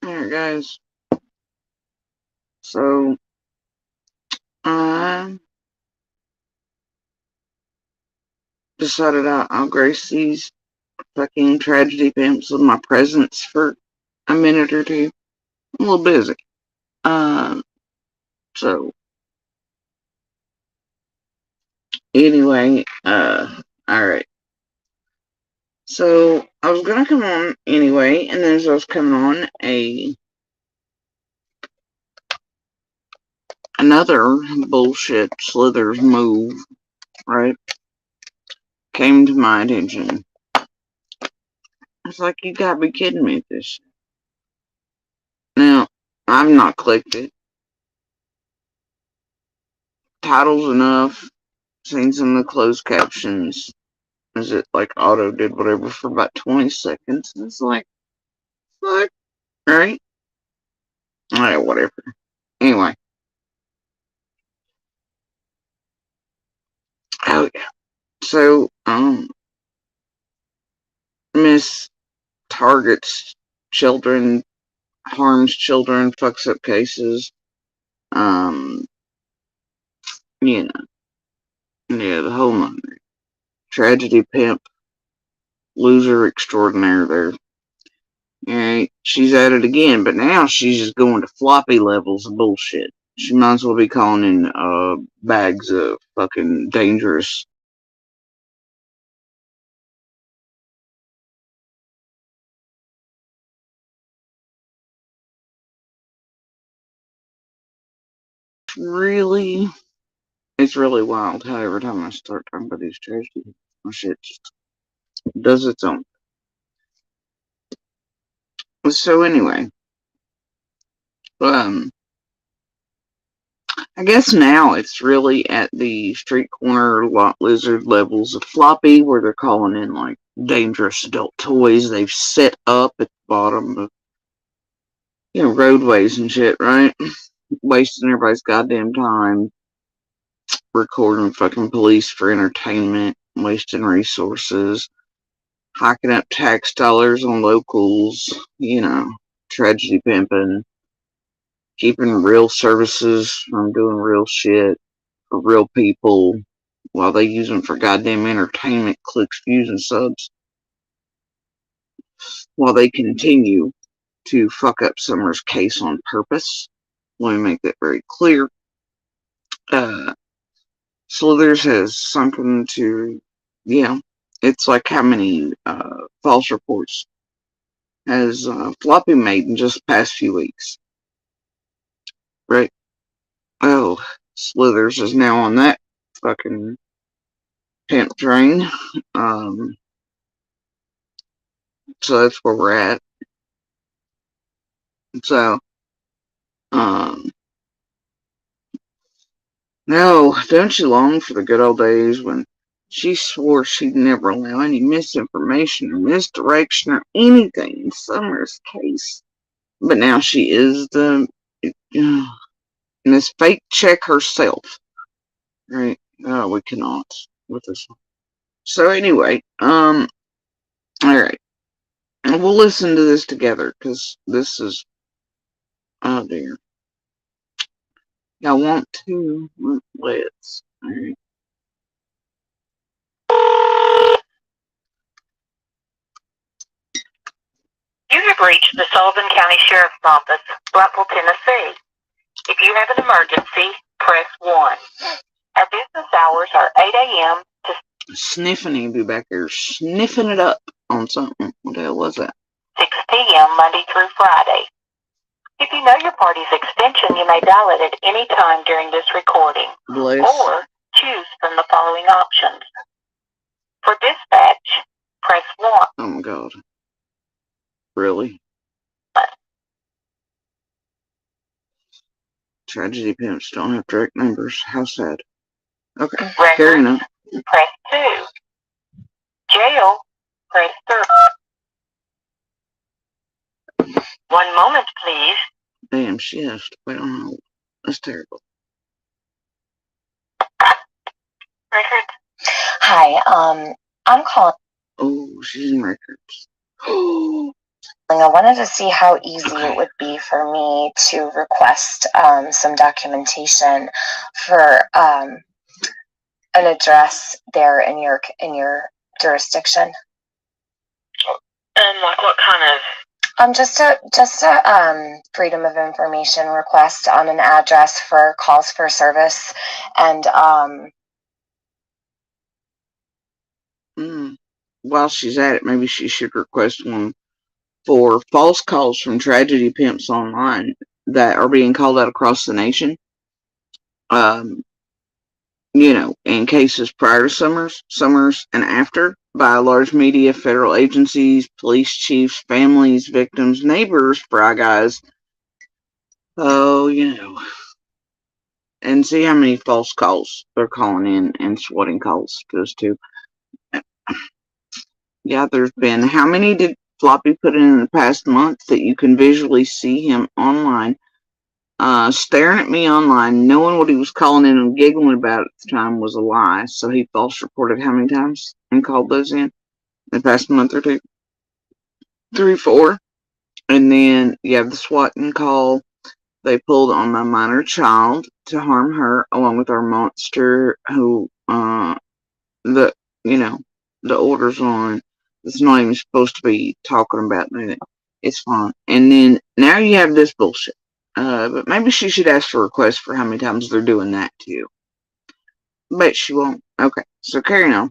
Alright, guys. So, I decided I'll grace these fucking tragedy pimps with my presence for a minute or two. I'm a little busy. So, anyway, alright. So, I was gonna come on anyway, and then as I was coming on, another bullshit Slithers move, right, came to my attention. It's like, you gotta be kidding me with this. Now, I've not clicked it. Titles enough, seen some of the closed captions. Is it like auto did whatever for about 20 seconds? And it's like, fuck, right? Alright, whatever. Anyway. Oh, yeah. So, Miss targets children, harms children, fucks up cases. You know, yeah, the whole nine. Tragedy pimp, loser extraordinaire there. Alright, she's at it again, but now she's just going to floppy levels of bullshit. She might as well be calling in bags of fucking dangerous. Really, it's really wild how every time I start talking about these tragedies, my shit just does its own. So anyway, I guess now it's really at the street corner lot lizard levels of floppy, where they're calling in like dangerous adult toys they've set up at the bottom of, roadways and shit, right? Wasting everybody's goddamn time, recording fucking police for entertainment, wasting resources, hiking up tax dollars on locals, tragedy pimping, keeping real services from doing real shit for real people while they use them for goddamn entertainment, clicks, views, and subs, while they continue to fuck up Summer's case on purpose. Let me make that very clear. Slithers has sunken to, it's like how many false reports has Floppy made in just the past few weeks, right? Oh, Slithers is now on that fucking pimp train. So that's where we're at. So, no, don't you long for the good old days when she swore she'd never allow any misinformation or misdirection or anything in Summer's case? But now she is the Miss Fake Check herself. Right? Oh, we cannot with this one. So anyway, alright. We'll listen to this together, because this is, oh dear. Y'all want to? Let's. Alright. You have reached the Sullivan County Sheriff's Office, Blackville, Tennessee. If you have an emergency, press 1. Our business hours are 8 a.m. to Sniffing, he'll be back there sniffing it up on something. What the hell was that? 6 p.m. Monday through Friday. If you know your party's extension, you may dial it at any time during this recording. Bless. Or choose from the following options. For dispatch, press 1. Oh my god. Really? Tragedy pimps don't have direct numbers. How sad. Okay, carrying on. Press 2. Jail, press 3. 1 moment, please. Damn shift. Wait on hold. That's terrible. Records. Hi, I'm calling. Oh, she's in records. I wanted to see how easy it would be for me to request some documentation for an address there in your jurisdiction. Like what kind of? Just a freedom of information request on an address for calls for service, and While she's at it, maybe she should request one for false calls from tragedy pimps online that are being called out across the nation. In cases prior to summers, and after, by large media, federal agencies, police chiefs, families, victims, neighbors, fry guys. Oh, and see how many false calls they're calling in and swatting calls goes to. Yeah, there's been, how many did Floppy put in the past month that you can visually see him online, staring at me online, knowing what he was calling in and giggling about at the time was a lie. So he false reported how many times and called those in the past month or two? 3, 4. And then you have the swatting call they pulled on my minor child to harm her, along with our monster who, the orders on. It's not even supposed to be talking about that. It's fine. And then now you have this bullshit. But maybe she should ask for requests for how many times they're doing that to you. But she won't. Okay, so carry on.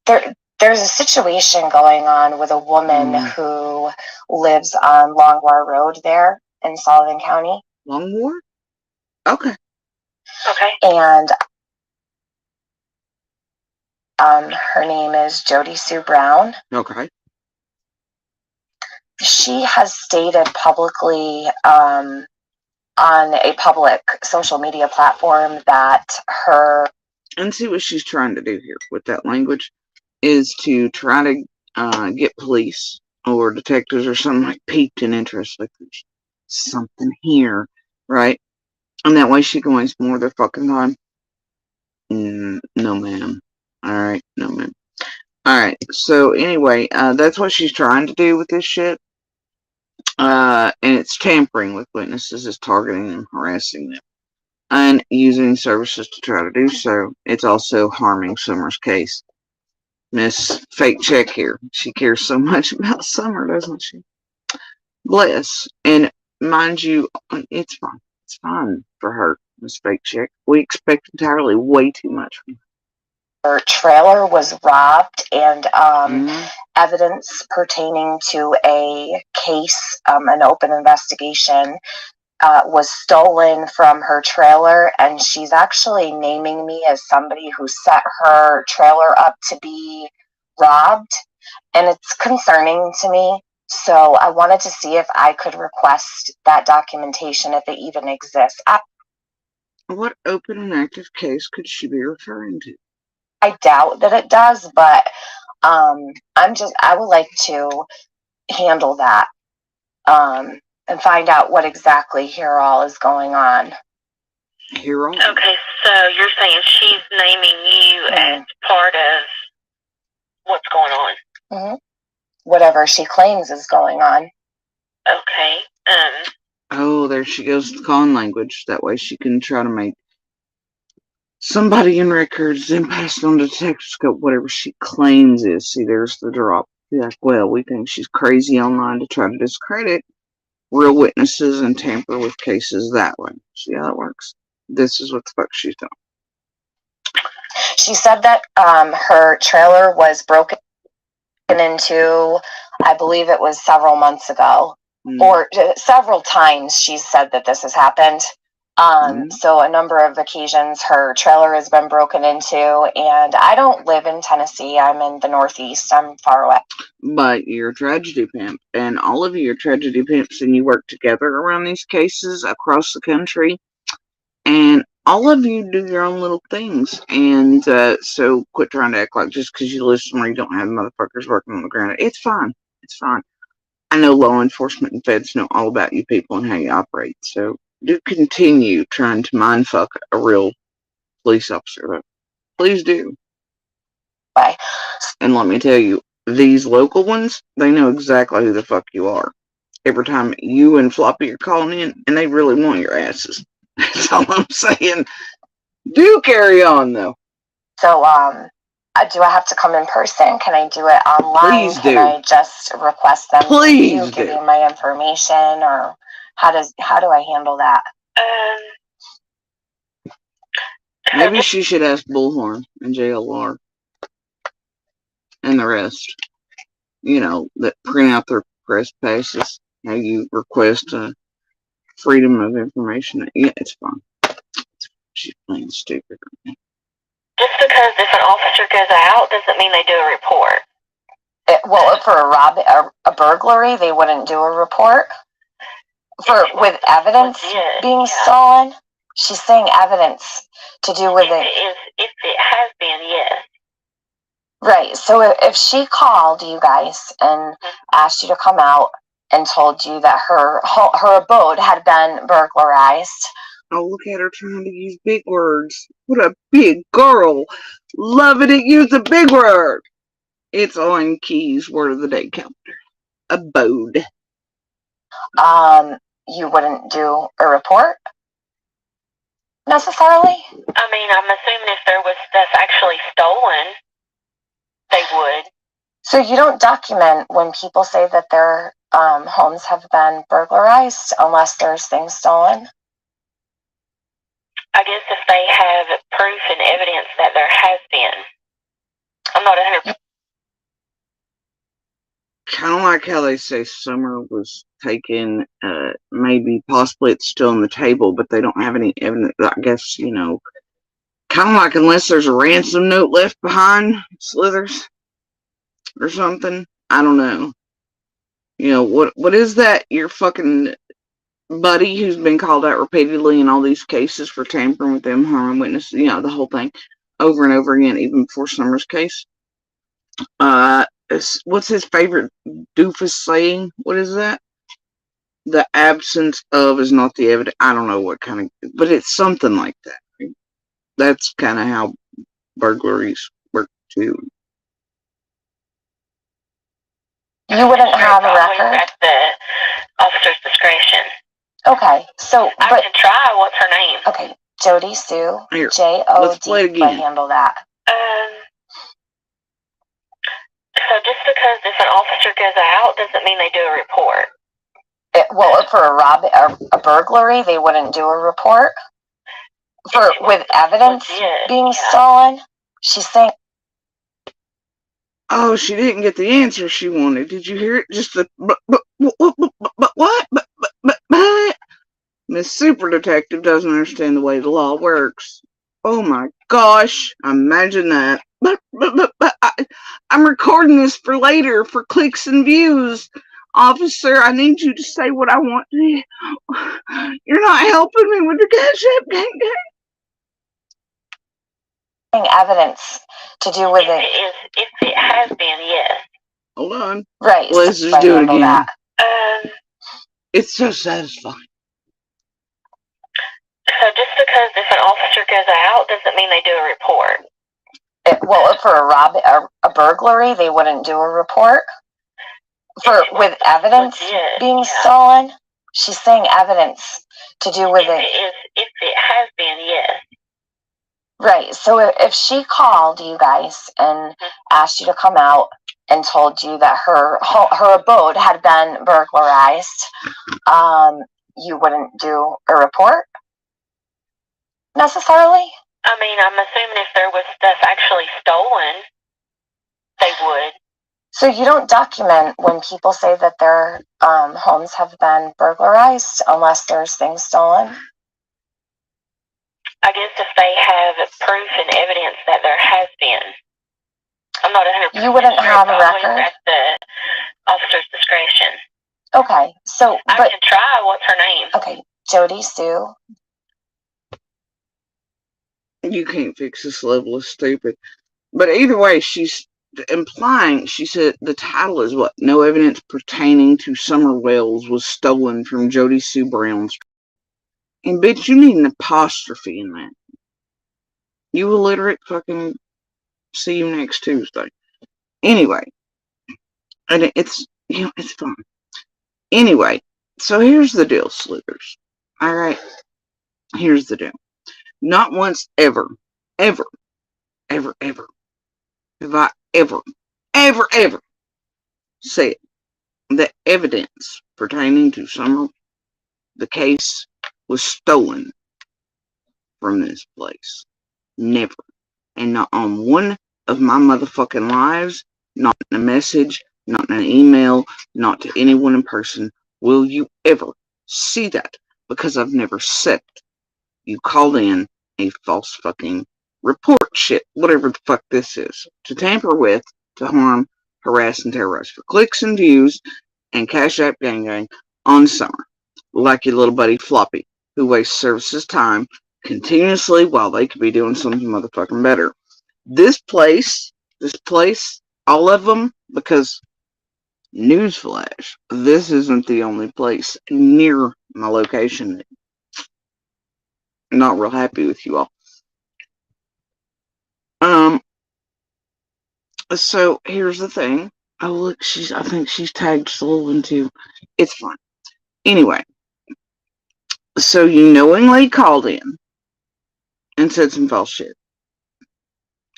There's a situation going on with a woman who lives on Longmore Road there in Sullivan County. Longmore? Okay. And her name is Jody Sue Brown. Okay. She has stated publicly on a public social media platform that her... And see what she's trying to do here with that language is to try to get police or detectives or something like piqued in interest, like there's something here, right? And that way she can waste more of their fucking time. No, ma'am. Alright, no, ma'am. Alright, so anyway, that's what she's trying to do with this shit. And it's tampering with witnesses, is targeting them, harassing them, and using services to try to do so. It's also harming Summer's case. Miss Fake Check here. She cares so much about Summer, doesn't she? Bless. And mind you, it's fine. It's fine for her, Miss Fake Check. We expect entirely way too much from her. Her trailer was robbed, and evidence pertaining to a case, an open investigation, was stolen from her trailer, and she's actually naming me as somebody who set her trailer up to be robbed, and it's concerning to me. So I wanted to see if I could request that documentation, if it even exists. What open and active case could she be referring to? I doubt that it does, but I would like to handle that and find out what exactly here all is going on. Here all? Okay, so you're saying she's naming you as part of what's going on? Whatever she claims is going on. Okay. Oh, there she goes with calling language. That way she can try to make somebody in records, then pass it on to detectives, whatever she claims is. See, there's the drop. Be like, well, we think she's crazy online to try to discredit real witnesses and tamper with cases that way. See how that works? This is what the fuck she's doing. She said that her trailer was broken into, I believe it was several months ago, or several times she's said that this has happened. So a number of occasions her trailer has been broken into, and I don't live in Tennessee. I'm in the Northeast. I'm far away. But you're a tragedy pimp, and all of you are tragedy pimps, and you work together around these cases across the country, and all of you do your own little things. And so quit trying to act like just because you live somewhere you don't have motherfuckers working on the ground. It's fine. It's fine. I know law enforcement and feds know all about you people and how you operate, so do continue trying to mindfuck a real police officer. Please do. Bye. And let me tell you, these local ones, they know exactly who the fuck you are. Every time you and Floppy are calling in, and they really want your asses. That's all I'm saying. Do carry on, though. So, do I have to come in person? Can I do it online? Please do. Can I just request them Please to give you my information, or how do I handle that? Maybe she should ask Bullhorn and JLR and the rest. You know, that print out their press passes. How you request freedom of information. Yeah, it's fine. She's playing stupid. Just because if an officer goes out doesn't mean they do a report. Well, for a burglary, they wouldn't do a report. With evidence being stolen, she's saying evidence to do with it. If it has been, yes. Right. So if she called you guys and asked you to come out and told you that her abode had been burglarized. Oh, look at her trying to use big words. What a big girl. Loving it, use a big word. It's on Key's word of the day calendar. Abode. You wouldn't do a report? Necessarily? I mean, I'm assuming if there was stuff actually stolen, they would. So you don't document when people say that their homes have been burglarized unless there's things stolen? I guess if they have proof and evidence that there has been. I'm not 100%. Kind of like how they say Summer was taken, maybe possibly it's still on the table, but they don't have any evidence. I guess, you know, kind of like unless there's a ransom note left behind, Slithers, or something. I don't know. You know, what is that? Your fucking buddy who's been called out repeatedly in all these cases for tampering with them, harming witnesses, you know, the whole thing, over and over again, even before Summer's case. What's his favorite doofus saying? What is that? The absence of is not the evidence. I don't know what kind of, but it's something like that. Right? That's kind of how burglaries work too. You wouldn't have a record at the officer's discretion. Okay, so I can try. What's her name? Okay, Jody Sue. Here, Jody. let's play it again. Handle that. So just because if an officer goes out doesn't mean they do a report. Well, for a burglary, they wouldn't do a report. With evidence being stolen, she's saying. Oh, she didn't get the answer she wanted. Did you hear it? Just the what? But Miss Super Detective doesn't understand the way the law works. Oh my gosh! Imagine that. But I'm recording this for later for clicks and views. Officer, I need you to say what I want to hear. You're not helping me with the cash app gang. Evidence to do with it. If it has been, yes. Hold on. Right. Let's just do it again. It's so satisfying. So just because if an officer goes out doesn't mean they do a report. Well, for a burglary, they wouldn't do a report. With evidence being stolen, she's saying evidence to do with it. If it has been, yes. Right. So if she called you guys and asked you to come out and told you that her abode had been burglarized, you wouldn't do a report necessarily? I mean, I'm assuming if there was stuff actually stolen, they would. So you don't document when people say that their homes have been burglarized unless there's things stolen? I guess if they have proof and evidence that there has been. I'm not 100%. You wouldn't have a record? At the officer's discretion. Okay, so. I can try. What's her name? Okay, Jody Sue. You can't fix this level of stupid. But either way, she's implying, she said the title is what? No evidence pertaining to Summer Wells was stolen from Jody Sue Brown's. And bitch, you need an apostrophe in that. You illiterate fucking see you next Tuesday. Anyway, and it's, it's fun. Anyway, so here's the deal, sleuthers. Alright, here's the deal. Not once ever, ever, ever, ever, have I ever said that evidence pertaining to Summer, the case, was stolen from this place. Never. And not on one of my motherfucking lives, not in a message, not in an email, not to anyone in person, will you ever see that, because I've never said it. You called in a false fucking report shit, whatever the fuck this is, to tamper with, to harm, harass, and terrorize for clicks and views, and Cash App gang on Summer, like your little buddy Floppy, who wastes services time continuously while they could be doing something motherfucking better. This place, all of them, because newsflash, this isn't the only place near my location. I'm not real happy with you all. So here's the thing. Oh look, I think she's tagged Sullivan too. It's fine. Anyway, so you knowingly called in and said some false shit.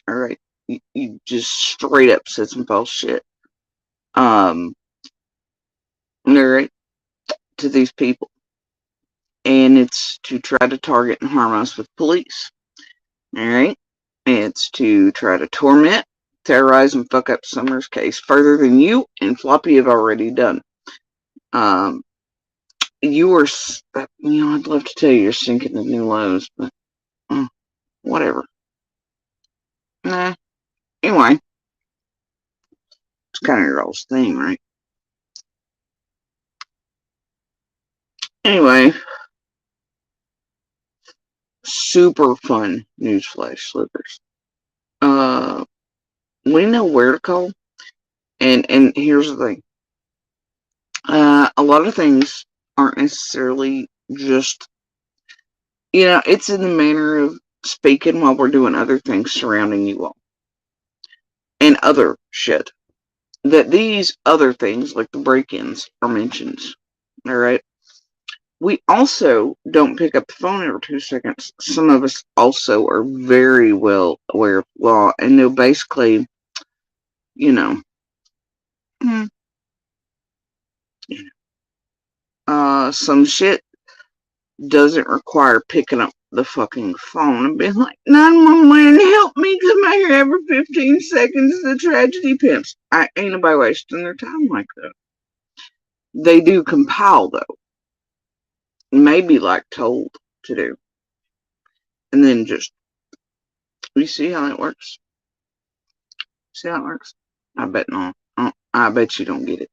Alright. You just straight up said some false shit. Alright, to these people. And it's to try to target and harm us with police. Alright? It's to try to torment, terrorize, and fuck up Summer's case further than you and Floppy have already done. You were, I'd love to tell you you're sinking to new lows, but whatever. Nah. Anyway, it's kind of your all's thing, right? Anyway, super fun newsflash, slippers. We know where to call, and here's the thing. A lot of things aren't necessarily just, it's in the manner of speaking while we're doing other things surrounding you all. And other shit. That these other things, like the break-ins, are mentioned. Alright? We also don't pick up the phone every 2 seconds. Some of us also are very well aware of law and know basically, some shit doesn't require picking up the fucking phone and being like, 911, help me, come out here every 15 seconds, the tragedy pimps. Ain't nobody wasting their time like that. They do compile, though. Maybe like told to do. And then just, you see how that works? See how it works? I bet not. I bet you don't get it.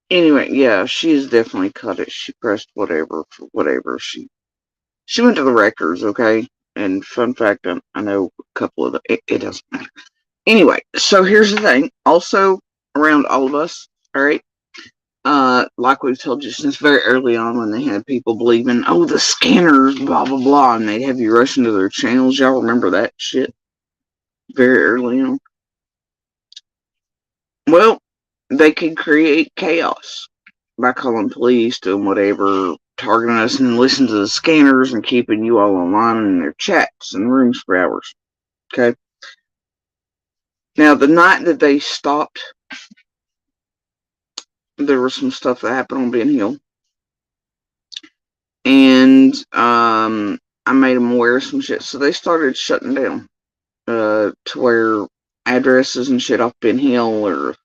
Anyway, yeah, she has definitely cut it. She pressed whatever for whatever. She went to the records, okay? And fun fact, I know a couple of it doesn't matter. Anyway, so here's the thing. Also, around all of us, alright? Like we've told you since very early on when they had people believing, oh, the scanners, blah, blah, blah, and they'd have you rush into their channels. Y'all remember that shit? Very early on. Well, they could create chaos by calling police, doing whatever, targeting us, and listen to the scanners and keeping you all online in their chats and rooms for hours. Okay? Now, the night that they stopped, there was some stuff that happened on Ben Hill. And I made them aware of some shit. So they started shutting down to where addresses and shit off Ben Hill, or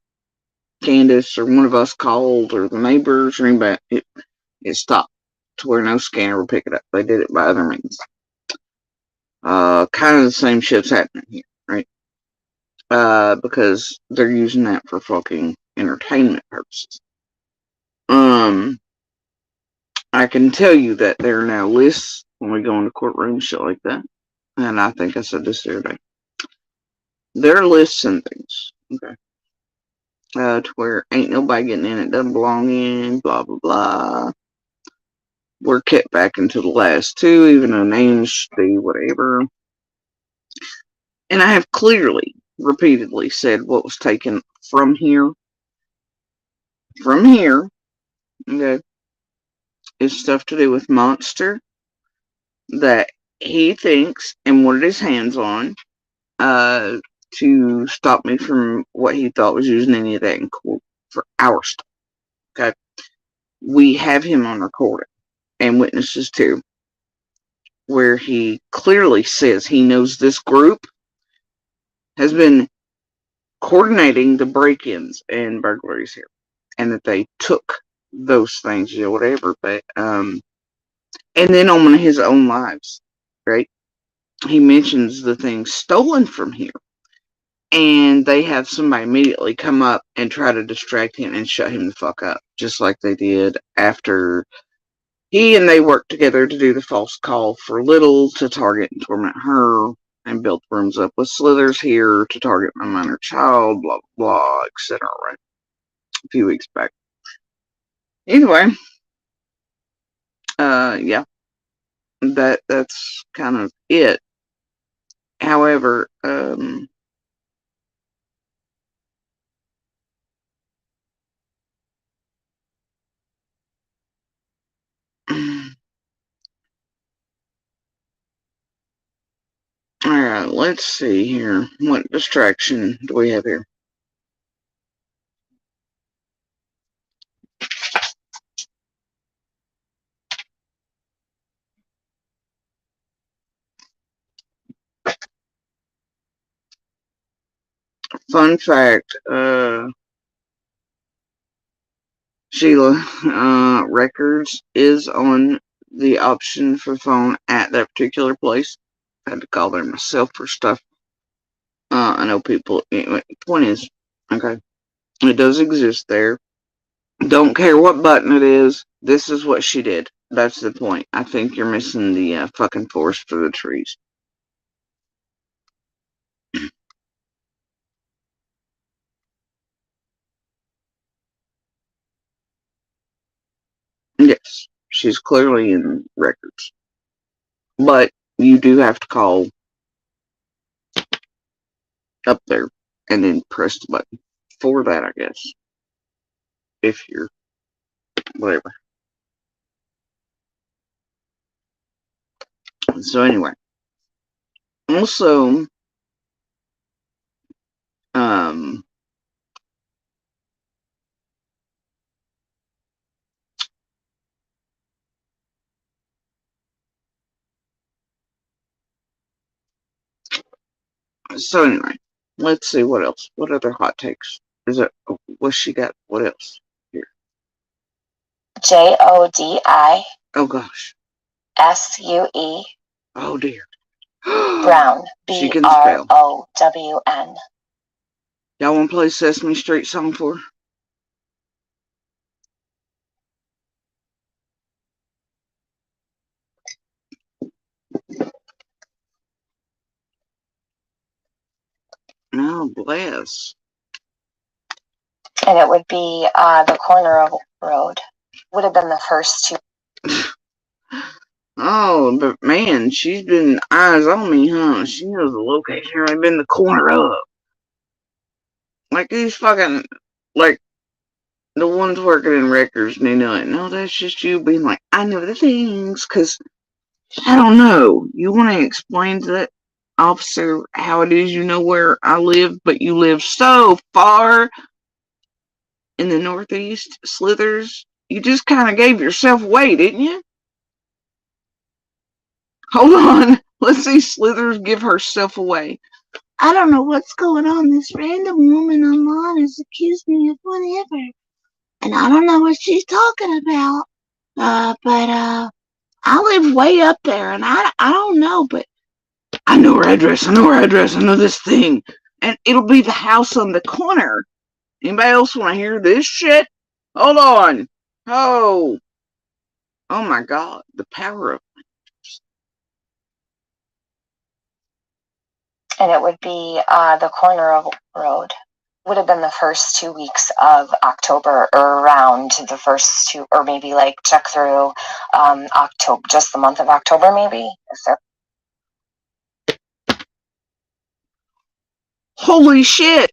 Candace or one of us called, or the neighbors or anybody, it stopped to where no scanner would pick it up. They did it by other means. Kind of the same shit's happening here, right? Because they're using that for fucking entertainment purposes. I can tell you that there are now lists when we go into courtrooms, shit like that. And I think I said this the other day. their lists and things. Okay. To where ain't nobody getting in it, doesn't belong in, blah, blah, blah. We're kept back into the last two, even though names should be whatever. And I have clearly, repeatedly said what was taken from here. From here, okay, is stuff to do with Monster that he thinks and wanted his hands on to stop me from what he thought was using any of that in court for our stuff. Okay. We have him on recording and witnesses too, where he clearly says he knows this group has been coordinating the break-ins and burglaries here, and that they took those things or whatever. But and then on his own lives, right? He mentions the things stolen from here, and they have somebody immediately come up and try to distract him and shut him the fuck up, just like they did after he and they worked together to do the false call for Little to target and torment her, and built rooms up with Slithers here to target my minor child, blah, blah, blah, etc. Right? A few weeks back. Anyway, yeah, that's kind of it. However, alright, let's see here. What distraction do we have here? Fun fact, Sheila, records is on the option for phone at that particular place. I had to call there myself for stuff. I know people, anyway, point is, okay, it does exist there. Don't care what button it is, this is what she did. That's the point. I think you're missing the fucking forest for the trees. Yes, she's clearly in records. But you do have to call up there and then press the button for that, I guess. If you're whatever. So anyway. Also, um so anyway, let's see what else. What other hot takes? Is it what she got? What else? Here. JODI. Oh gosh. SUE. Oh dear. Brown. She can spell. BROWN. Y'all wanna play Sesame Street song for her? Oh bless. And it would be the corner of road. Would have been the first two. Oh, but man, she's been eyes on me, huh? She knows the location. I've been the corner of. Like these fucking, like the ones working in records, and they know it. No, that's just you being like, I know the things, because I don't know. You want to explain to that officer how it is you know where I live, but you live so far in the Northeast, Slithers? You just kind of gave yourself away, didn't you? Hold on. Let's see Slithers give herself away. I don't know what's going on. This random woman online has accused me of whatever. And I don't know what she's talking about. But I live way up there, and I don't know, but I know her address. I know her address. I know this thing. And it'll be the house on the corner. Anybody else want to hear this shit? Hold on. Oh. Oh my God. The power of And it would be the corner of road. Would have been the first 2 weeks of October, or around the first two, or maybe like check through October, just the month of October, maybe. Holy shit!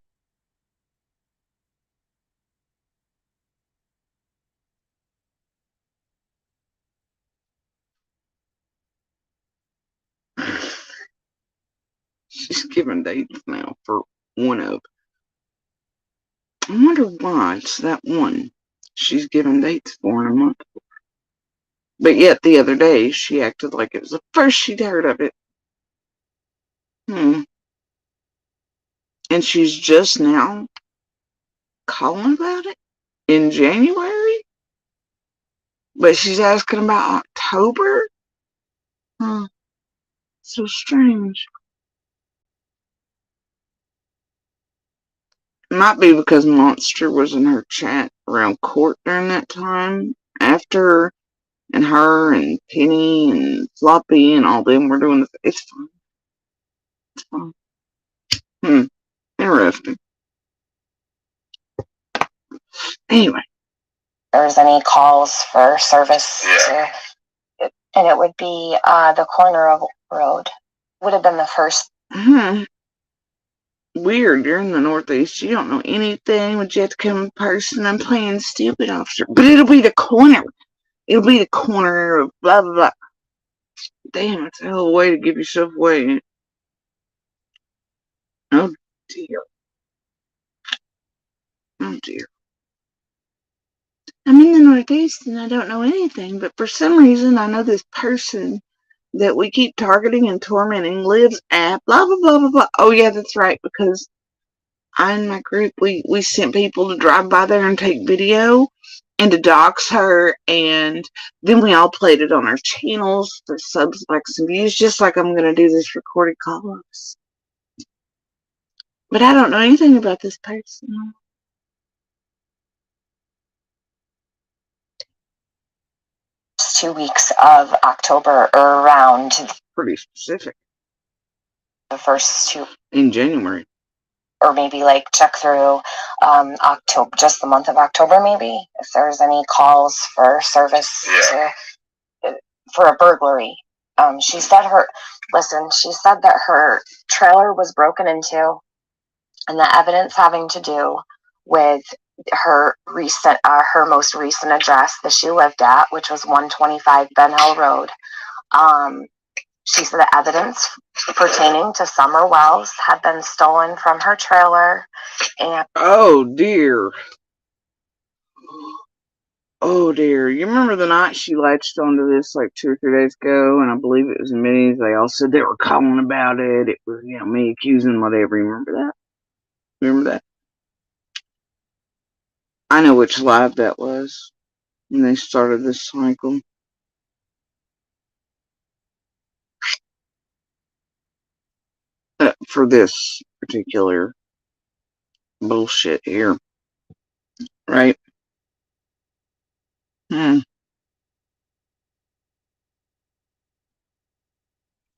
She's giving dates now for one of. I wonder why it's that one she's giving dates for in a month. But yet the other day she acted like it was the first she'd heard of it. And she's just now calling about it in January? But she's asking about October? So strange. It might be because Monster was in her chat around court during that time. After, and her and Penny and Floppy and all them were doing the. It's fine. It's fine. Interesting. Anyway. There's any calls for service and it would be the corner of road. Would have been the first. Weird, you're in the Northeast. You don't know anything. Would you have to come in person? I'm playing stupid, officer. But it'll be the corner. It'll be the corner of blah, blah, blah. Damn, it's a hell of a way to give yourself away. Oh, dear. Oh, dear. I'm in the Northeast and I don't know anything, but for some reason I know this person that we keep targeting and tormenting lives at blah, blah, blah, blah, blah. Oh, yeah, that's right, because in my group, we sent people to drive by there and take video and to dox her, and then we all played it on our channels for subs, likes, and views, just like I'm going to do this recorded call-ups. But I don't know anything about this person. 2 weeks of October, or around. Pretty specific. The first two. In January. Or maybe like check through October, just the month of October, maybe, if there's any calls for service for a burglary. She said that her trailer was broken into, and the evidence having to do with her most recent address that she lived at, which was 125 Ben Hill Road. She said the evidence pertaining to Summer Wells had been stolen from her trailer. And oh dear. Oh dear. You remember the night she latched onto this like 2 or 3 days ago, and I believe it was in Minnie's. They all said they were calling about it. It was, me accusing whatever. You remember that? Remember that? I know which live that was when they started this cycle. For this particular bullshit here. Right?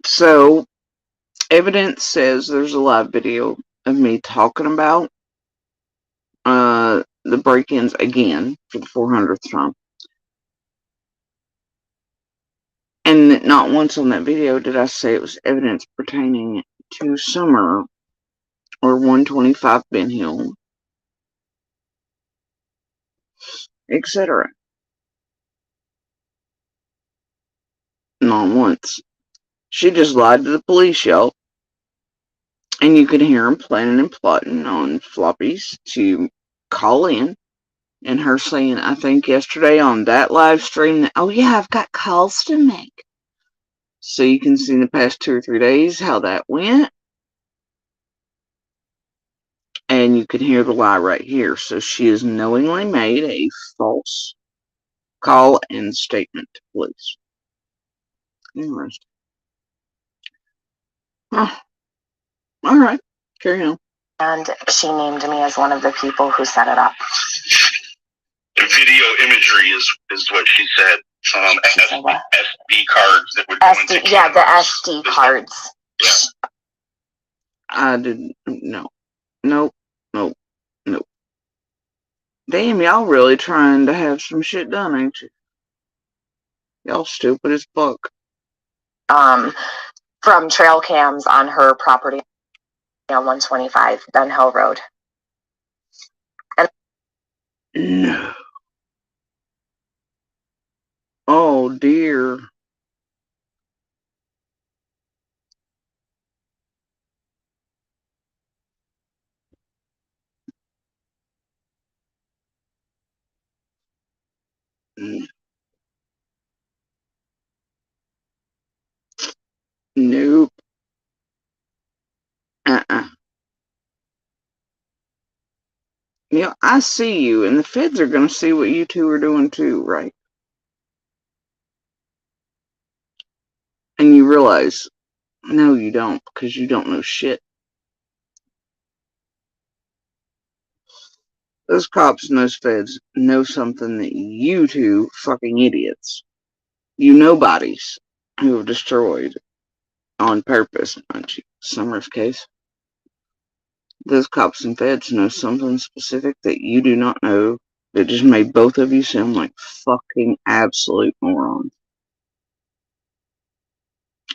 So, evidence says there's a live video of me talking about the break-ins again for the 400th time. And not once on that video did I say it was evidence pertaining to Summer or 125 Ben Hill, etc. Not once. She just lied to the police, y'all. And you can hear them planning and plotting on Floppy's to call in. And her saying, I think yesterday on that live stream, that, oh yeah, I've got calls to make. So you can see in the past 2 or 3 days how that went. And you can hear the lie right here. So she has knowingly made a false call and statement to police. Interesting. Huh. All right. Carry on. And she named me as one of the people who set it up. The video imagery is what she said. SD cards that were going to the SD cards. Yeah. I didn't. No. Nope. Nope. Nope. Damn, y'all really trying to have some shit done, ain't you? Y'all stupid as fuck. From trail cams on her property on 125 Ben Hill Road. No. Oh dear. Nope. Yeah, I see you, and the feds are gonna see what you two are doing too, right? And you realize, no, you don't, because you don't know shit. Those cops and those feds know something that you two fucking idiots, you nobodies, who have destroyed on purpose, aren't you? Summer's case. Those cops and feds know something specific that you do not know that just made both of you sound like fucking absolute morons.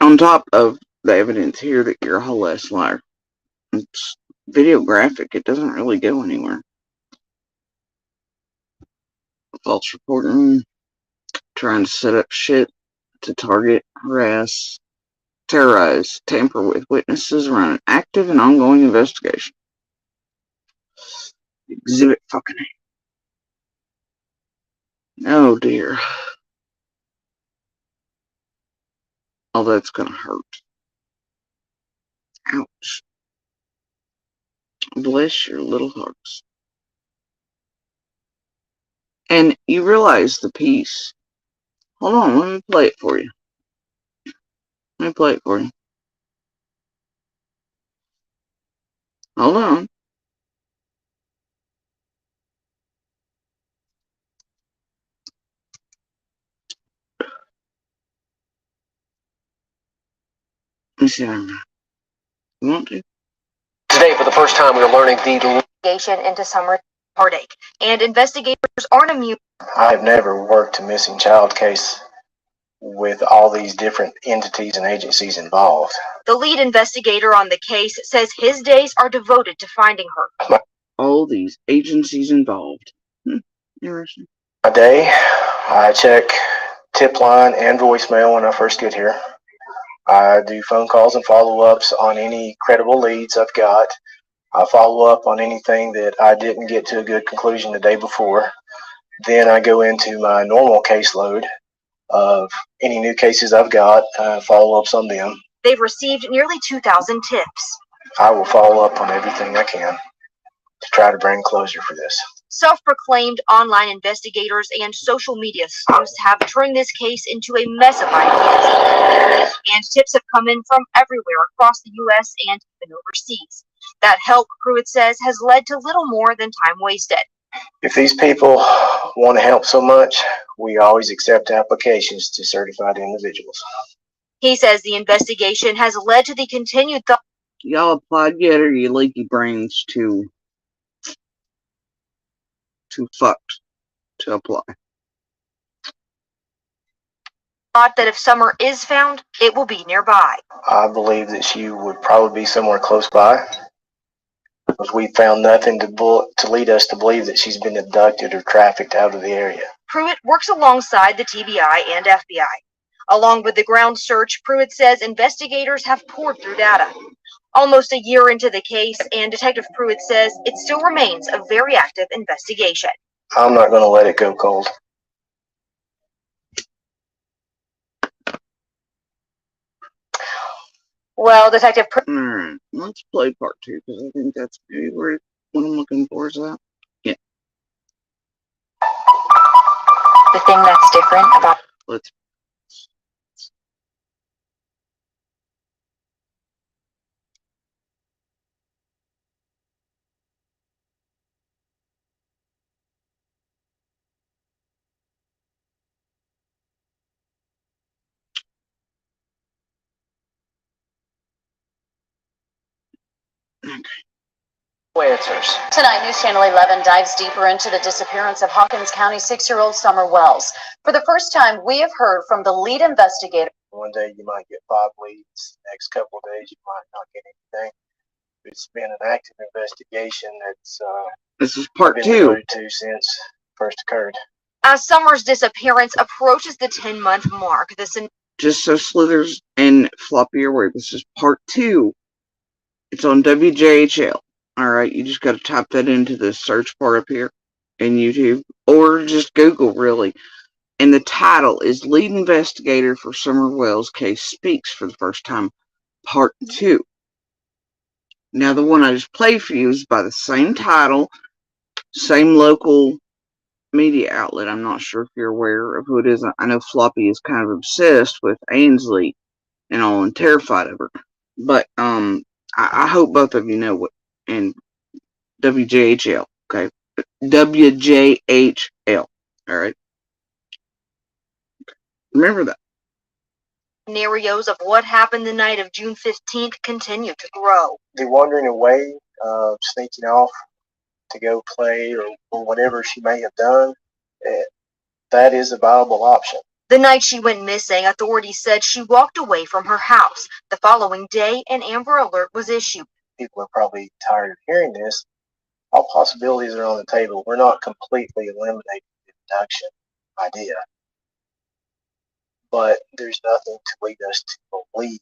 On top of the evidence here that you're a whole ass liar. It's videographic, it doesn't really go anywhere. False reporting, trying to set up shit to target, harass, terrorize, tamper with witnesses around an active and ongoing investigation. Exhibit fucking A. Oh dear. Oh, that's gonna hurt. Ouch. Bless your little hearts. And you realize the piece. Hold on, let me play it for you. Let me play it for you. Hold on. Let me see. You want to? Today, for the first time, we are learning the investigation into Summer heartache, and investigators aren't immune. I've never worked a missing child case with all these different entities and agencies involved. The lead investigator on the case says his days are devoted to finding her. All these agencies involved. Interesting. A day, I check tip line and voicemail when I first get here. I do phone calls and follow-ups on any credible leads I've got. I follow up on anything that I didn't get to a good conclusion the day before. Then I go into my normal caseload of any new cases I've got, follow-ups on them. They've received nearly 2,000 tips. I will follow up on everything I can to try to bring closure for this. Self-proclaimed online investigators and social media sleuths have turned this case into a mess of ideas. And tips have come in from everywhere across the U.S. and even overseas. That help, Pruitt says, has led to little more than time wasted. If these people want to help so much, we always accept applications to certified individuals. He says the investigation has led to the continued thought. Y'all applied yet, or you leaky brains too fucked to apply? Thought that if Summer is found, it will be nearby. I believe that she would probably be somewhere close by, because we found nothing to lead us to believe that she's been abducted or trafficked out of the area. Pruitt works alongside the TBI and FBI. Along with the ground search, Pruitt says investigators have poured through data. Almost a year into the case, and Detective Pruitt says it still remains a very active investigation. I'm not going to let it go cold. Well, Detective Pruitt. Alright, let's play part 2, because I think that's maybe what I'm looking for is that. Yeah. The thing that's different about. Let's. Answers. Tonight, News Channel 11 dives deeper into the disappearance of Hawkins County 6-year-old Summer Wells. For the first time, we have heard from the lead investigator. One day you might get 5 leads. Next couple of days you might not get anything. It's been an active investigation that's this is part been 2 devoted to since first occurred. As Summer's disappearance approaches the 10-month mark, just so Slithers and Floppy are aware, this is part 2. It's on WJHL. Alright, you just got to type that into the search bar up here in YouTube, or just Google, really. And the title is Lead Investigator for Summer Wells Case Speaks for the First Time, Part 2. Now, the one I just played for you is by the same title, same local media outlet. I'm not sure if you're aware of who it is. I know Floppy is kind of obsessed with Ainsley and all and terrified of her. But I hope both of you know what. And WJHL, okay? WJHL, alright? Remember that. Scenarios of what happened the night of June 15th continue to grow. The wandering away, sneaking off to go play or whatever she may have done, that is a viable option. The night she went missing, authorities said she walked away from her house. The following day, an Amber Alert was issued. People are probably tired of hearing this. All possibilities are on the table. We're not completely eliminating the abduction idea, but there's nothing to lead us to believe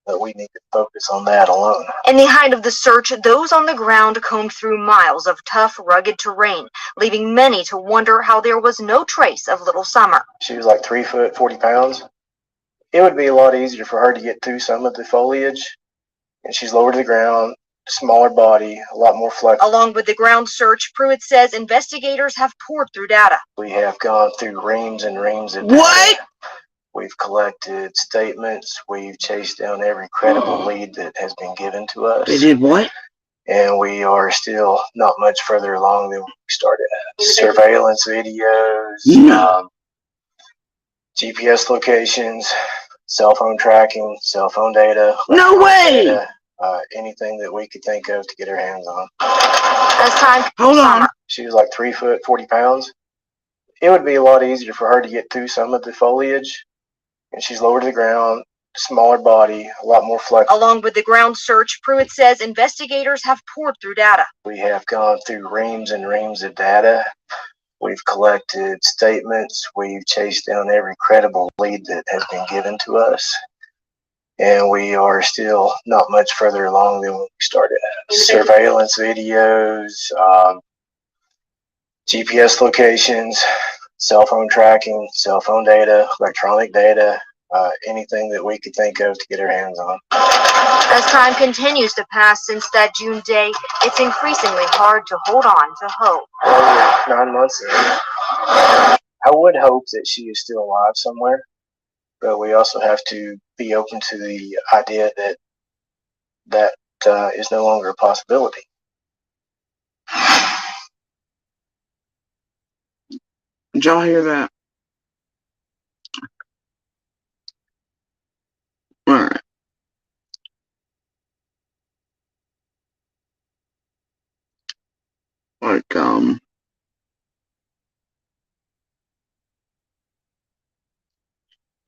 that we need to focus on that alone. In the height of the search, those on the ground combed through miles of tough, rugged terrain, leaving many to wonder how there was no trace of little Summer. She was like 3 foot, 40 pounds. It would be a lot easier for her to get through some of the foliage, and she's lower to the ground, smaller body, a lot more flexible. Along with the ground search, Pruitt says investigators have poured through data. We have gone through reams and reams of data. What? We've collected statements. We've chased down every credible lead that has been given to us. They did what? And we are still not much further along than we started at. Surveillance videos, GPS locations, cell phone tracking, cell phone data. No way! Data, anything that we could think of to get our hands on. As time Hold on. She was like 3 foot, 40 pounds. It would be a lot easier for her to get through some of the foliage, and she's lower to the ground, smaller body, a lot more flexible. Along with the ground search, Pruitt says investigators have poured through data. We have gone through reams and reams of data. We've collected statements. We've chased down every credible lead that has been given to us. And we are still not much further along than when we started at. Surveillance videos, GPS locations, cell phone tracking, cell phone data, electronic data, anything that we could think of to get our hands on. As time continues to pass since that June day, it's increasingly hard to hold on to hope. Well, we're 9 months in. I would hope that she is still alive somewhere, but we also have to be open to the idea that that is no longer a possibility. Did y'all hear that? Alright. Like,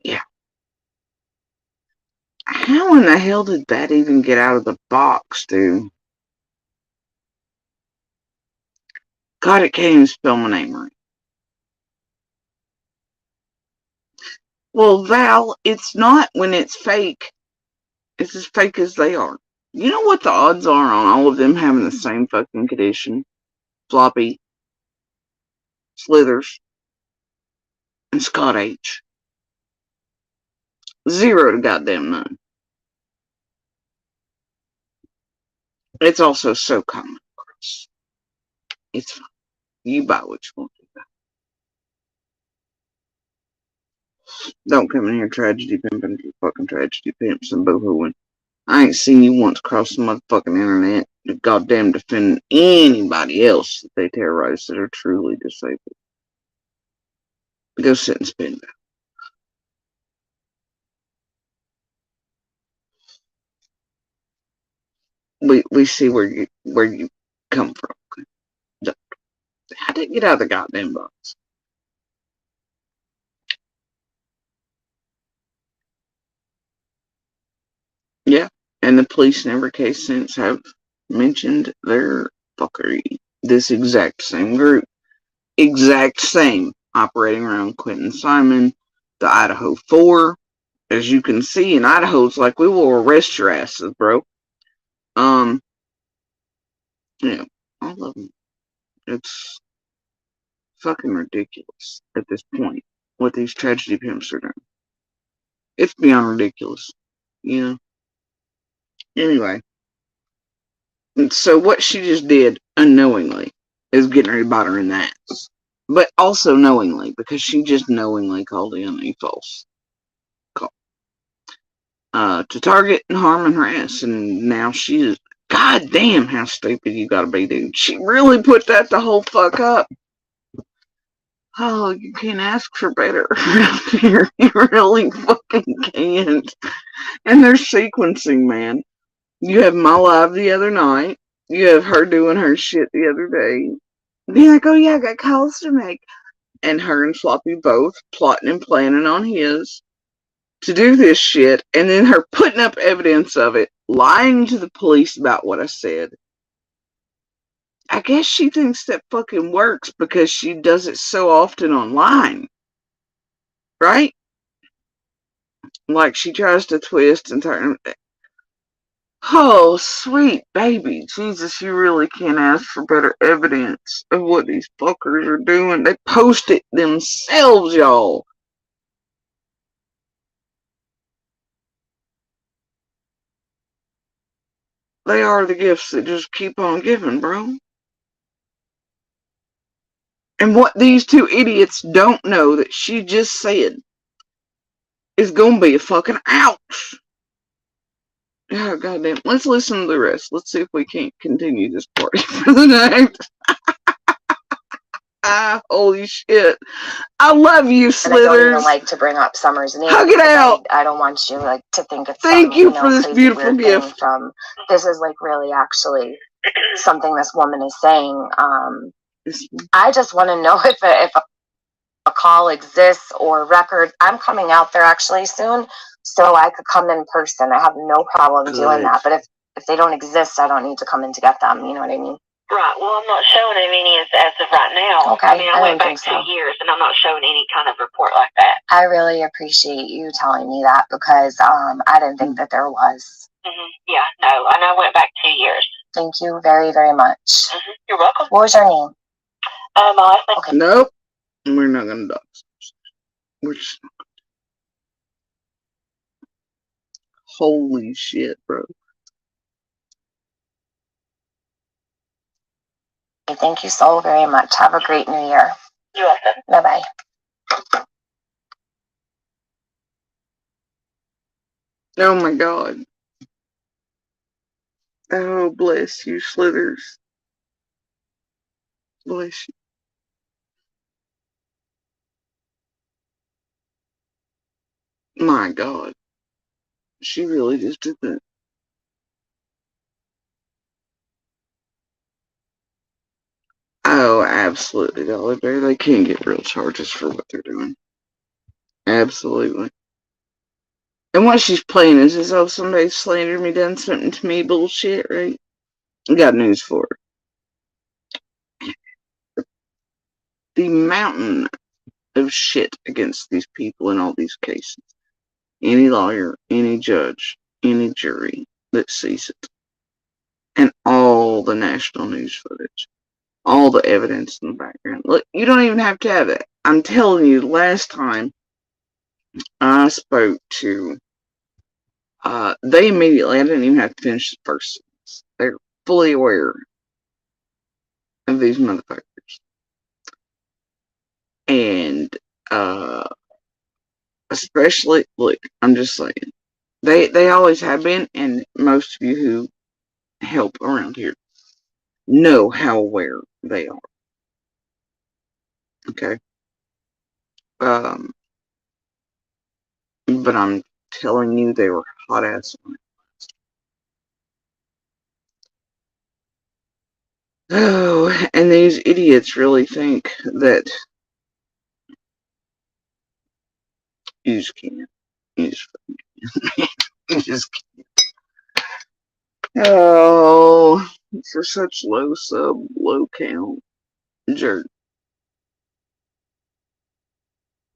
yeah. How in the hell did that even get out of the box, dude? God, it can't even spell my name right. Well, Val, it's not when it's fake. It's as fake as they are. You know what the odds are on all of them having the same fucking condition? Floppy, Slithers, and Scott H. 0 to goddamn none. It's also so common, Chris. It's fine. You buy what you want to buy. Don't come in here tragedy pimping for fucking tragedy pimps and boo-hooing. I ain't seen you once across the motherfucking internet to goddamn defend anybody else that they terrorize that are truly disabled. Go sit and spin that. we see where you come from. Okay? How did it get out of the goddamn box? Yeah, and the police in every case since have mentioned their fuckery. This exact same group, exact same, operating around Quentin Simon, the Idaho 4. As you can see, in Idaho, it's like, we will arrest your asses, bro. Yeah, all of them. It's fucking ridiculous at this point what these tragedy pimps are doing. It's beyond ridiculous, you know. Anyway, and so what she just did unknowingly is getting ready to bite her in the ass, but also knowingly, because she just knowingly called in a false call to target and harm and harass, and now she is. God damn, how stupid you gotta be, dude. She really put that the whole fuck up. Oh, you can't ask for better here. You really fucking can't. And they're sequencing, man. You have my live the other night. You have her doing her shit the other day. Being like, oh yeah, I got calls to make. And her and Floppy both plotting and planning on his to do this shit. And then her putting up evidence of it, lying to the police about what I said. I guess she thinks that fucking works because she does it so often online. Right? Like she tries to twist and turn. Oh, sweet baby. Jesus, you really can't ask for better evidence of what these fuckers are doing. They post it themselves, y'all. They are the gifts that just keep on giving, bro. And what these two idiots don't know that she just said is gonna be a fucking ouch. Oh, goddamn. Let's listen to the rest. Let's see if we can't continue this party for the night. Holy shit. I love you, Slithers. And I don't even like to bring up Summer's name. Hug it out. I don't want you to think it's Thank you for this crazy, beautiful weird gift. thing from this is really actually something this woman is saying. I just want to know if a call exists or records. I'm coming out there actually soon, so I could come in person. I have no problem doing that. But if they don't exist, I don't need to come in to get them. You know what I mean? Right. Well, I'm not showing him any as of right now. Okay. I mean, I went back 2 years, and I'm not showing any kind of report like that. I really appreciate you telling me that because I didn't think that there was. Mm-hmm. Yeah, no, and I went back 2 years. Thank you very, very much. Mm-hmm. You're welcome. What was your name? My last name. Okay. Nope. We're not gonna dox. We're just not gonna. Holy shit, bro. Thank you so very much. Have a great new year. You're welcome. Bye-bye. Oh my god. Oh, bless you, Slithers. Bless you. My god. She really just did that. Oh, absolutely, Dolly Bear. They can't get real charges for what they're doing. Absolutely. And what she's playing is this, oh, somebody slandered me, done something to me bullshit, right? I got news for her. The mountain of shit against these people in all these cases. Any lawyer, any judge, any jury that sees it. And all the national news footage. All the evidence in the background. Look, you don't even have to have that. I'm telling you, last time I spoke to, they immediately, I didn't even have to finish the first sentence. They're fully aware of these motherfuckers. And, especially, look, I'm just saying, they always have been, and most of you who help around here know how aware they are. Okay? But I'm telling you, they were hot ass on it. Oh, and these idiots really think that you just can't. You just can't. Oh, for such low count jerk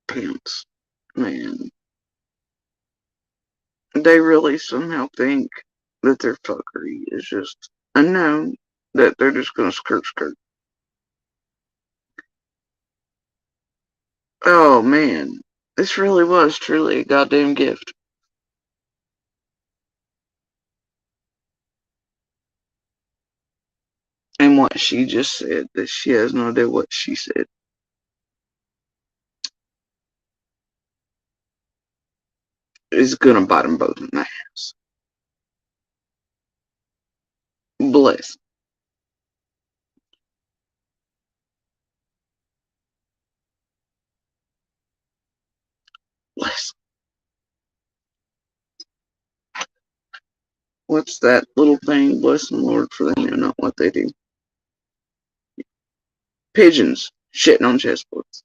pants, man. They really somehow think that their fuckery is just unknown, that they're just gonna skirt. Oh man, this really was truly a goddamn gift. And what she just said, that she has no idea what she said, is gonna bite them both in the ass. Bless. Bless. What's that little thing? Bless the Lord, for they know not what they do. Pigeons shitting on chessboards.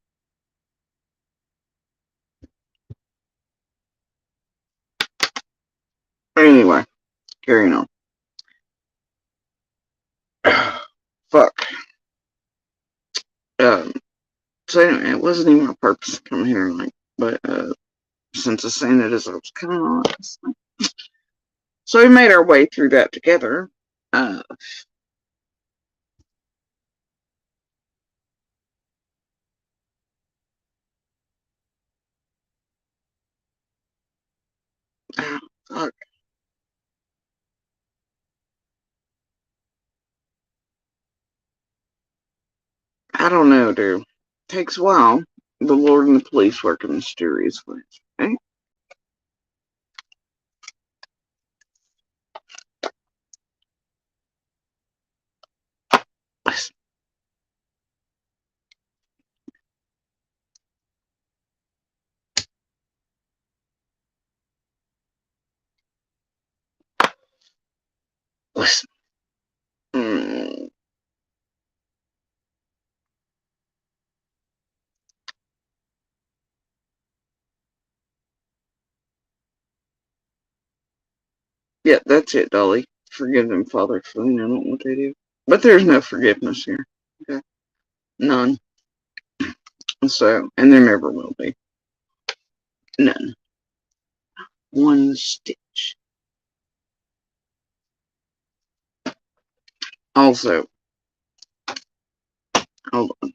Anyway, carrying on. Fuck. So anyway, it wasn't even my purpose to come here tonight, but since I seen it as I was coming on, so we made our way through that together. Uh, Fuck. I don't know, dude. Takes a while. The Lord and the police work in mysterious ways. Okay? Listen. Listen. Mm, yeah, that's it, Dolly. Forgive them, Father, for they know not what they do. But there's no forgiveness here. Okay? None. So, and there never will be. None. One stitch. Also, hold on.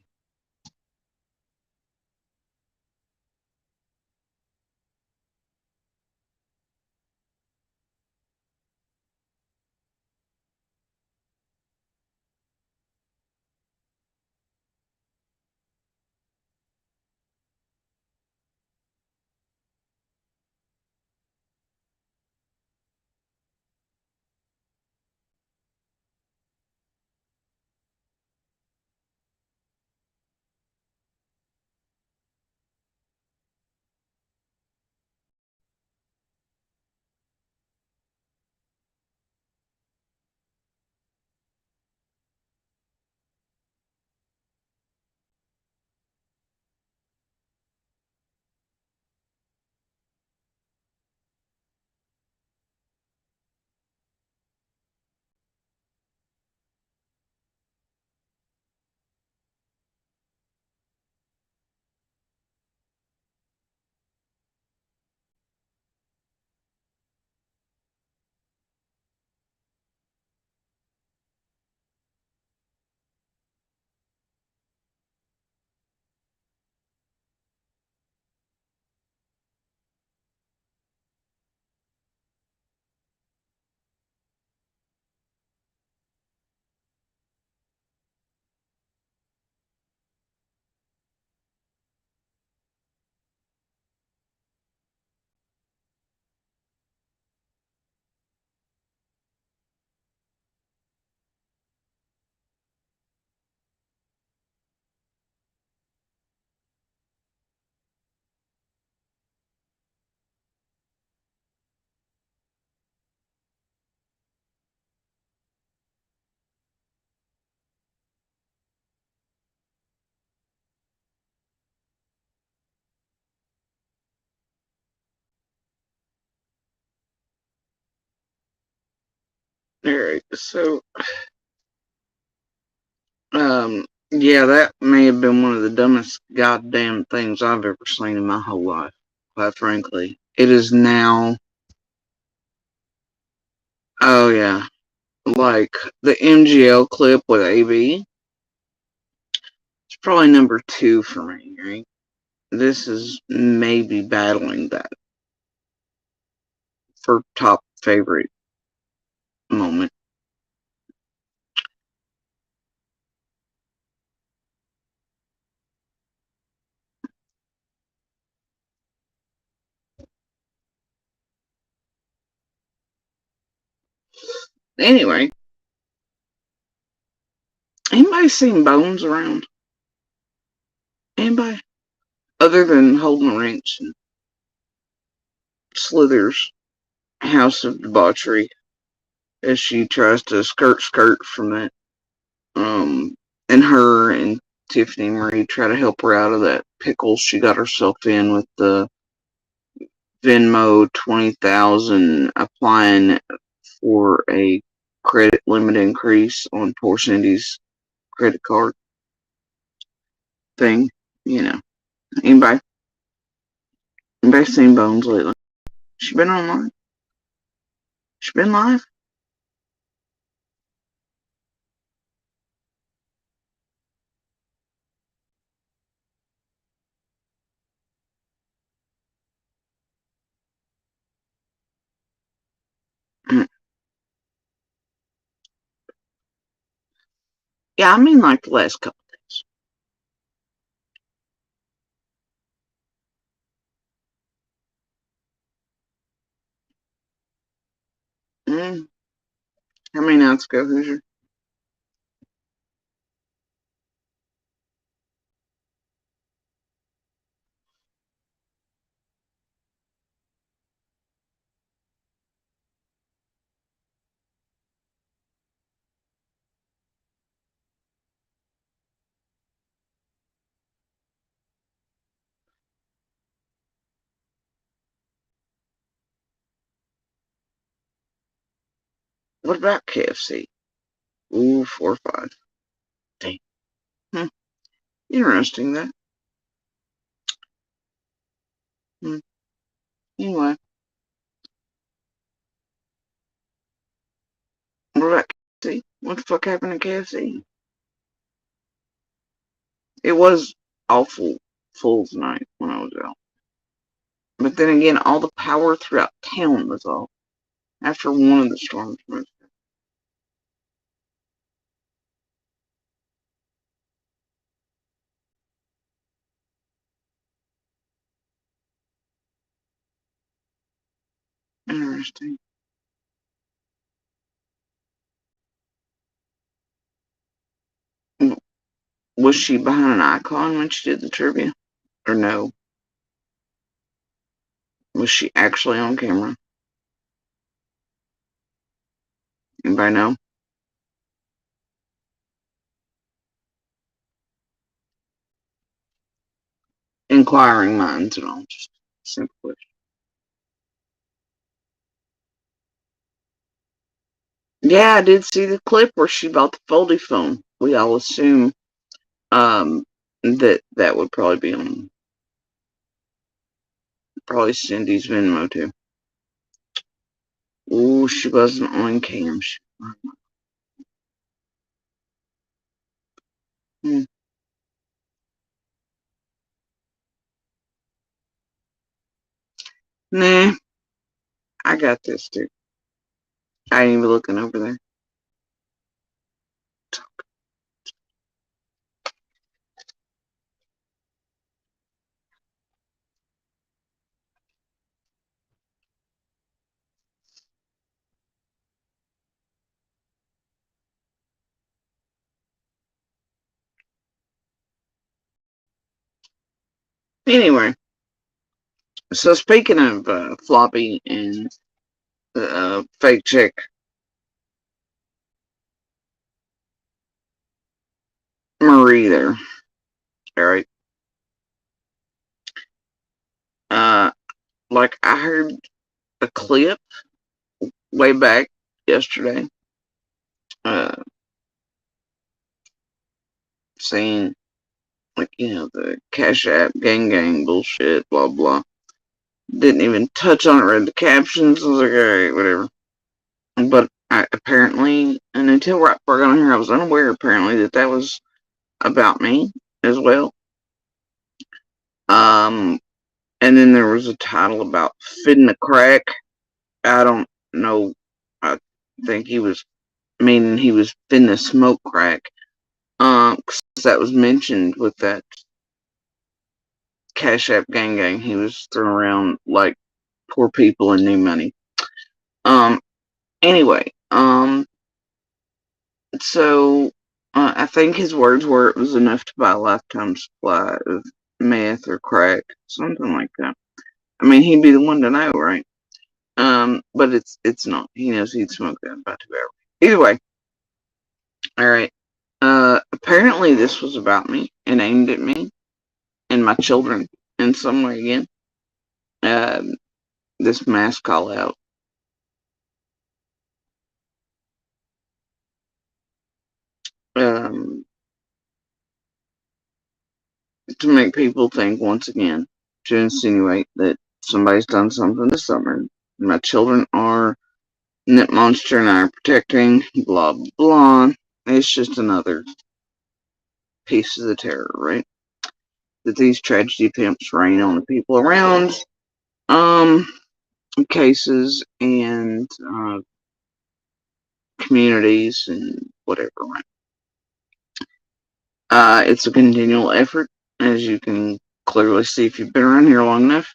Alright, so, yeah, that may have been one of the dumbest goddamn things I've ever seen in my whole life, quite frankly. It is now, oh yeah, like the MGL clip with AB. It's probably number 2 for me, right? This is maybe battling that for top favorite moment. Anyway, anybody seen Bones around? Anybody? Other than holding a wrench and Slither's house of debauchery as she tries to skirt from that. And her and Tiffany Marie try to help her out of that pickle she got herself in with the Venmo 20,000 applying for a credit limit increase on poor Cindy's credit card thing. You know, anybody seen Bones lately? She been online? She been live? Yeah, I mean like the last couple days. How many nights ago, Hoosier? What about KFC? Ooh, 4 or 5. Dang. Hmm. Interesting, that. Anyway, what about KFC? What the fuck happened to KFC? It was awful full tonight when I was out. But then again, all the power throughout town was off after one of the storms moved. Interesting. Was she behind an icon when she did the trivia? Or no? Was she actually on camera? Anybody know? Inquiring minds and all. Just simple question. Yeah, I did see the clip where she bought the foldy phone. We all assume that would probably be on probably Cindy's Venmo too. Ooh, she wasn't on cam. Hmm. Nah, I got this too. I ain't even looking over there. Anyway, so speaking of floppy and fake chick, Marie there. All right. Like I heard a clip way back yesterday saying, like, the Cash App gang bullshit, blah, blah. Didn't even touch on it, read the captions. I was like, alright, whatever. But apparently, and until right before I got on here, I was unaware, apparently, that was about me as well. And then there was a title about fitting the crack. I don't know. I think he was meaning he was finna smoke crack. 'Cause that was mentioned with that Cash App gang. He was throwing around like poor people and new money. Anyway, so I think his words were it was enough to buy a lifetime supply of meth or crack, something like that. I mean, he'd be the one to know, right? But it's not. He knows he'd smoke that in about 2 hours. Either way, all right. Apparently this was about me and aimed at me and my children in some way again. This mass call out. To make people think once again, to insinuate that somebody's done something this summer. My children are, Net Monster and I are protecting, blah, blah. It's just another piece of the terror, right? That these tragedy pimps rain on the people around, cases and, communities and whatever, right? It's a continual effort, as you can clearly see if you've been around here long enough.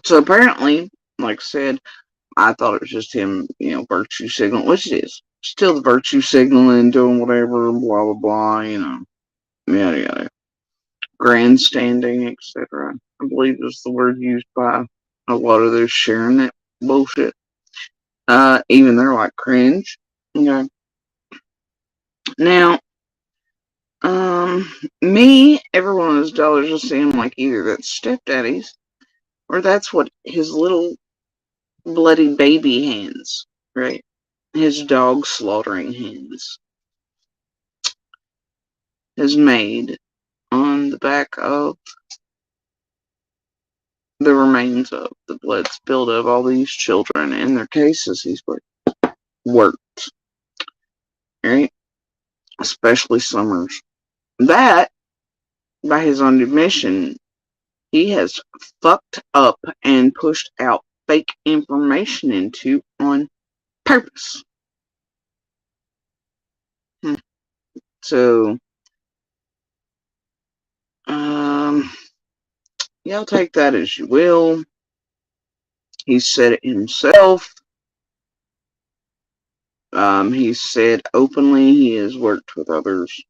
So apparently, like I said, I thought it was just him, virtue signaling, which it is. Still the virtue signaling, doing whatever, blah, blah, blah, yada, yada. Grandstanding, etc. I believe is the word used by a lot of those sharing that bullshit. Even they're like cringe. Okay. Now, every one of those dollars will seem like either that's stepdaddy's or that's what his little bloody baby hands, right? His dog slaughtering hands has made on the back of the remains of the blood spilled of all these children and their cases he's worked, right? Especially Summers. That, by his own admission, he has fucked up and pushed out fake information into on purpose. So, y'all take that as you will. He said it himself. He said openly he has worked with others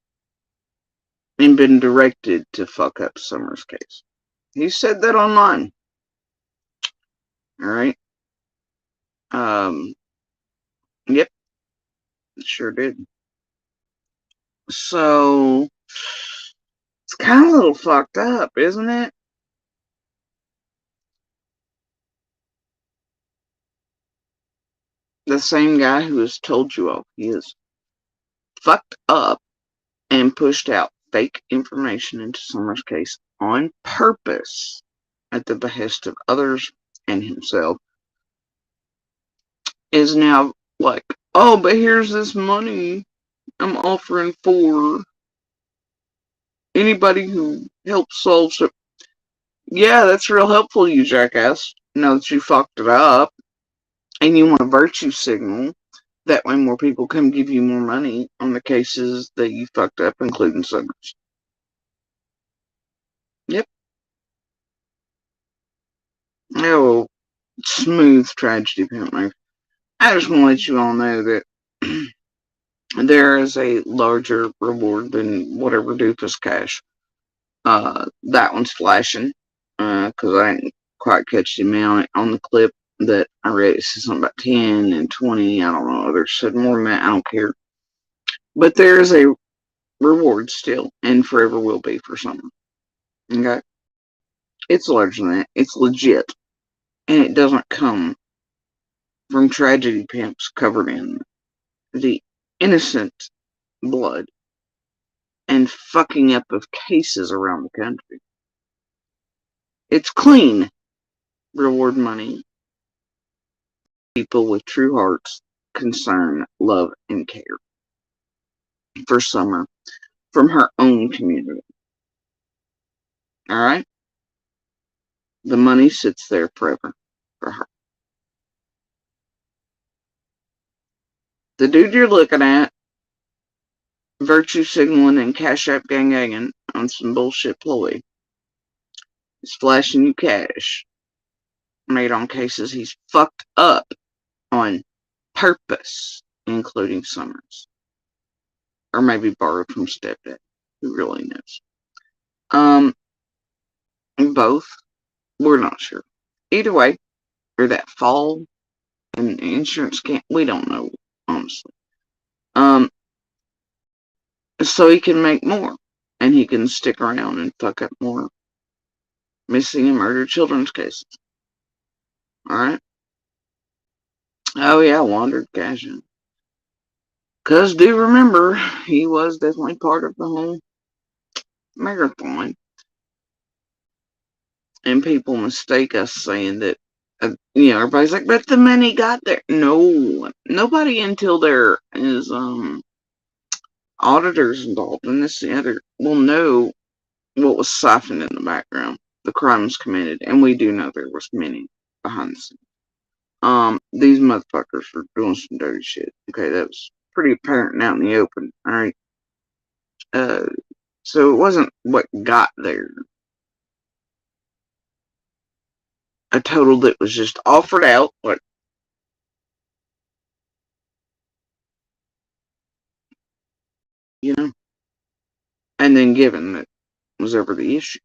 and been directed to fuck up Summer's case. He said that online. Alright. Yep. Sure did. So, it's kind of a little fucked up, isn't it? The same guy who has told you all he is fucked up and pushed out fake information into Summer's case on purpose at the behest of others and himself is now like, oh, but here's this money I'm offering for anybody who helps solve it. Yeah, that's real helpful, you jackass. Now that you fucked it up and you want a virtue signal, that way more people come give you more money on the cases that you fucked up, including Summers. Yep. Oh, smooth tragedy, apparently. I just want to let you all know that there is a larger reward than whatever Doofus cash. That one's flashing, because I didn't quite catch the amount on the clip that I read. It said something about 10 and 20. I don't know. Others said more than that. I don't care. But there is a reward still, and forever will be for someone. Okay? It's larger than that. It's legit. And it doesn't come from tragedy pimps covered in the innocent blood and fucking up of cases around the country. It's clean reward money. People with true hearts, concern, love, and care for Summer from her own community. Alright? The money sits there forever for her. The dude you're looking at, virtue signaling and cash app gang on some bullshit ploy, is flashing you cash made on cases he's fucked up on purpose, including Summers. Or maybe borrowed from stepdad. Who really knows? Both. We're not sure. Either way, or that fall and insurance can't. We don't know, honestly. So he can make more, and he can stick around and fuck up more missing and murdered children's cases. All right. Oh yeah, wandered cashing. Cause do remember, he was definitely part of the whole marathon. And people mistake us saying that, everybody's like, but the money got there. No, nobody until there is auditors involved in this and the other will know what was siphoned in the background, the crimes committed, and we do know there was many behind the scenes. These motherfuckers were doing some dirty shit. Okay, that was pretty apparent and out in the open. All right. So it wasn't what got there. A total that was just offered out, and then given that was ever the issue.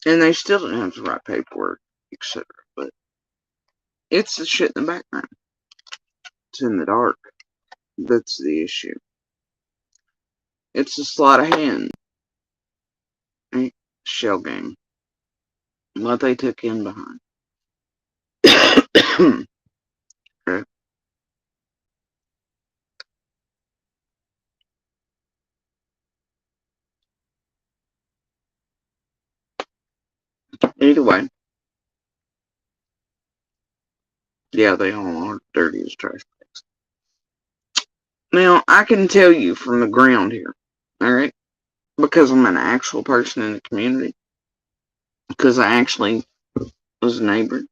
And they still didn't have the right paperwork, etc. But it's the shit in the background. It's in the dark. That's the issue. It's a sleight of hand. Right? Shell game. What they took in behind. Okay. Either way. Yeah, they all are dirty as trash bags. Now, I can tell you from the ground here, alright? Because I'm an actual person in the community. Because I actually was a neighbor.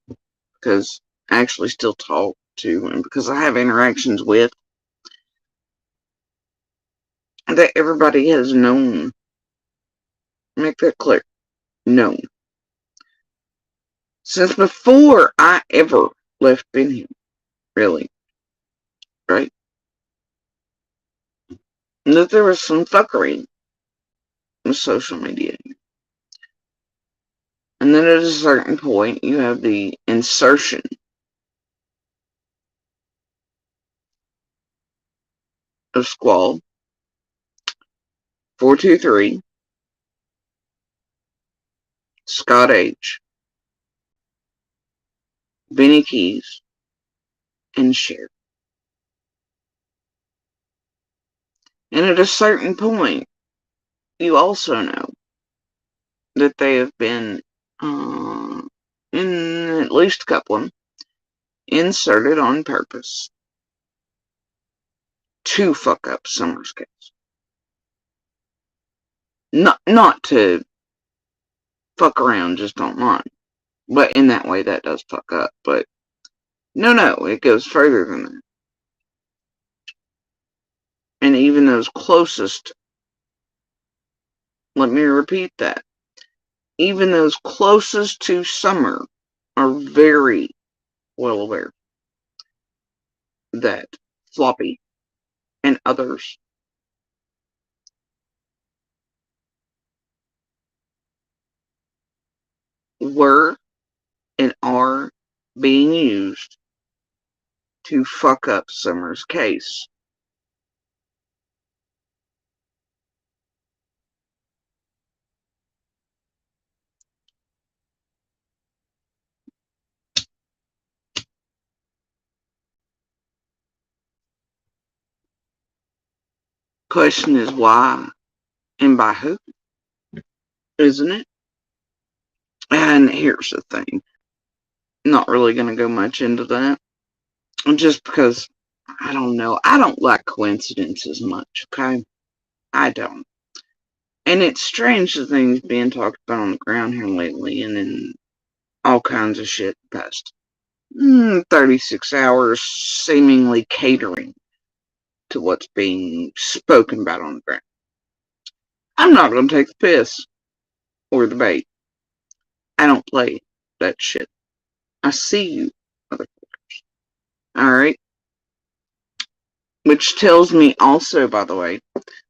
Because I actually still talk to, and because I have interactions with, that everybody has known. Make that clear. Known. Since before I ever left Benham. Really. Right? And that there was some fuckery with social media. And then at a certain point, you have the insertion of Squall, 423, Scott H, Benny Keys, and Cher. And at a certain point, you also know that they have been, in at least a couple of them, inserted on purpose to fuck up Summer's case. Not to fuck around just online. But in that way, that does fuck up. But no, it goes further than that. And even those closest, let me repeat that, even those closest to Summer are very well aware that Floppy and others were and are being used to fuck up Summer's case. Question is why and by who, isn't it? And here's the thing. Not really going to go much into that. Just because, I don't know. I don't like coincidences much, okay? I don't. And it's strange the things being talked about on the ground here lately and in all kinds of shit past 36 hours seemingly catering to what's being spoken about on the ground. I'm not going to take the piss or the bait. I don't play that shit. I see you, motherfuckers. Alright? Which tells me also, by the way,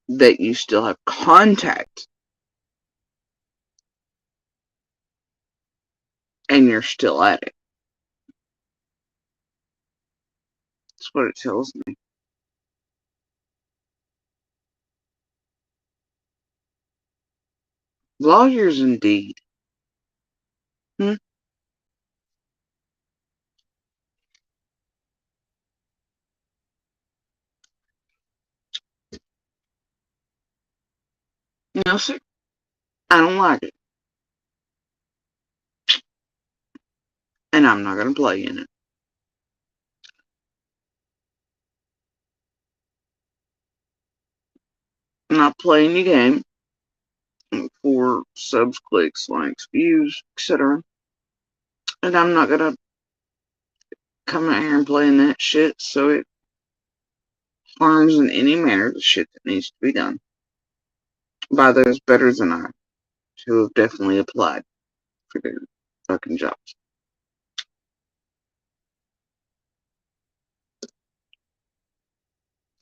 that you still have contact. And you're still at it. That's what it tells me. Lawyers indeed. No, sir. I don't like it. And I'm not going to play in it. I'm not playing your game for subs, clicks, likes, views, etc. And I'm not going to come out here and play in that shit so it harms in any manner the shit that needs to be done by those better than I who have definitely applied for their fucking jobs.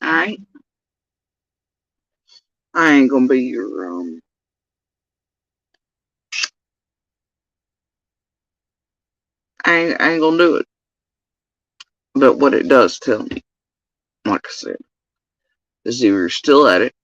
Alright? I ain't gonna be your, I ain't gonna do it. But what it does tell me, like I said, is if you're still at it,